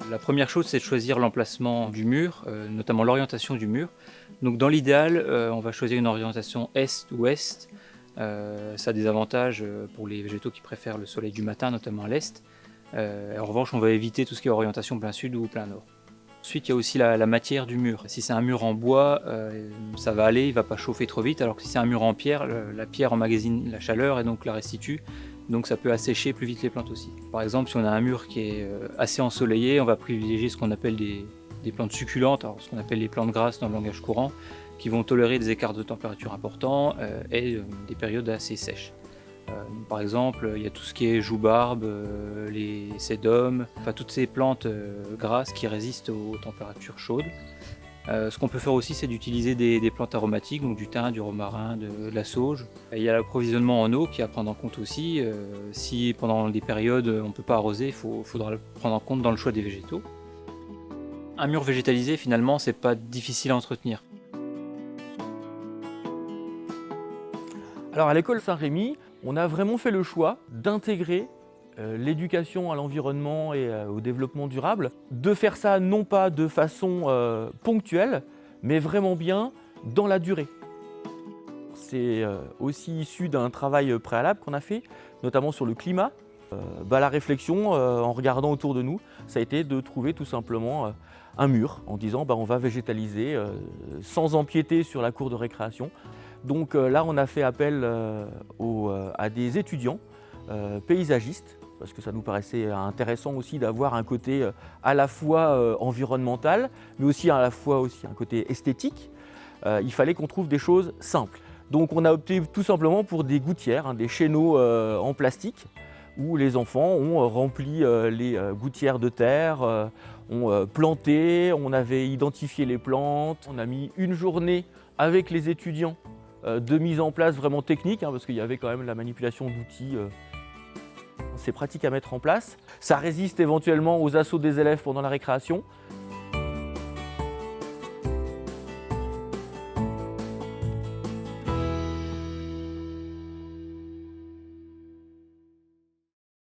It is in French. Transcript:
La première chose, c'est de choisir l'emplacement du mur, notamment l'orientation du mur. Donc dans l'idéal, on va choisir une orientation est-ouest. Ça a des avantages pour les végétaux qui préfèrent le soleil du matin, notamment à l'est. En revanche, on va éviter tout ce qui est orientation plein sud ou plein nord. Ensuite, il y a aussi la matière du mur. Si c'est un mur en bois, ça va aller, il ne va pas chauffer trop vite, alors que si c'est un mur en pierre, la pierre emmagasine la chaleur et donc la restitue. Donc ça peut assécher plus vite les plantes aussi. Par exemple, si on a un mur qui est assez ensoleillé, on va privilégier ce qu'on appelle des plantes succulentes, alors ce qu'on appelle les plantes grasses dans le langage courant, qui vont tolérer des écarts de température importants et des périodes assez sèches. Par exemple, il y a tout ce qui est joubarbe, les sédums, enfin toutes ces plantes grasses qui résistent aux températures chaudes. Ce qu'on peut faire aussi, c'est d'utiliser des plantes aromatiques, donc du thym, du romarin, de la sauge. Et il y a l'approvisionnement en eau qui est à prendre en compte aussi. Si pendant des périodes on ne peut pas arroser, il faudra le prendre en compte dans le choix des végétaux. Un mur végétalisé, finalement, c'est pas difficile à entretenir. Alors à l'école Saint-Rémy, on a vraiment fait le choix d'intégrer l'éducation à l'environnement et au développement durable, de faire ça non pas de façon ponctuelle, mais vraiment bien dans la durée. C'est aussi issu d'un travail préalable qu'on a fait, notamment sur le climat. La réflexion, en regardant autour de nous, ça a été de trouver tout simplement un mur, en disant on va végétaliser sans empiéter sur la cour de récréation. Donc là, on a fait appel à des étudiants paysagistes, parce que ça nous paraissait intéressant aussi d'avoir un côté à la fois environnemental, mais aussi à la fois aussi un côté esthétique. Il fallait qu'on trouve des choses simples. Donc on a opté tout simplement pour des gouttières, des chéneaux en plastique, où les enfants ont rempli les gouttières de terre, ont planté, on avait identifié les plantes, on a mis une journée avec les étudiants de mise en place vraiment technique, parce qu'il y avait quand même la manipulation d'outils. C'est pratique à mettre en place. Ça résiste éventuellement aux assauts des élèves pendant la récréation.